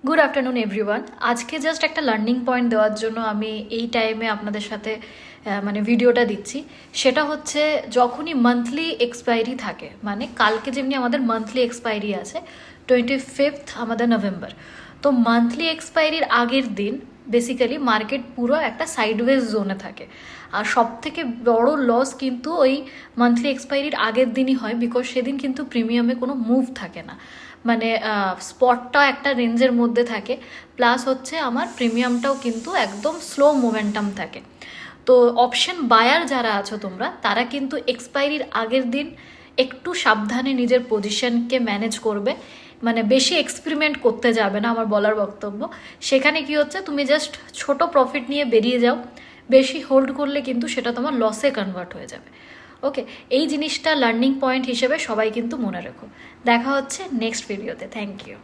Good afternoon everyone. আজকে just একটা learning point দেওয়ার জন্য আমি এই টাইমে আপনাদের সাথে মানে ভিডিওটা দিচ্ছি। সেটা হচ্ছে যখনই মান্থলি এক্সপায়ারি থাকে, মানে কালকে যেমনি আমাদের মান্থলি এক্সপায়ারি আছে 25 আমাদের নভেম্বর, তো মান্থলি এক্সপায়ারির আগের দিন বেসিক্যালি মার্কেট পুরো একটা সাইডওয়েজ জোনে থাকে। আর সব থেকে বড় লস কিন্তু ওই মান্থলি এক্সপায়ারির আগের দিনই হয়, বিকজ সেদিন কিন্তু প্রিমিয়ামে কোনো মুভ থাকে না, মানে স্পটটা একটা রেঞ্জের মধ্যে থাকে, প্লাস হচ্ছে আমার প্রিমিয়ামটাও কিন্তু একদম স্লো মোমেন্টাম থাকে। তো অপশন বায়ার যারা আছো তোমরা, তারা কিন্তু এক্সপায়ারির আগের দিন একটু সাবধানে নিজের পজিশনকে ম্যানেজ করবে, মানে বেশি এক্সপেরিমেন্ট করতে যাবে না আমার বলার বক্তব্য। সেখানে কি হচ্ছে, তুমি জাস্ট ছোট প্রফিট নিয়ে বেরিয়ে যাও, বেশি হোল্ড করলে কিন্তু সেটা তোমার লসে কনভার্ট হয়ে যাবে। ওকে, এই জিনিসটা লার্নিং পয়েন্ট হিসেবে সবাই কিন্তু মনে রেখো। দেখা হচ্ছে নেক্সট ভিডিওতে। Thank you.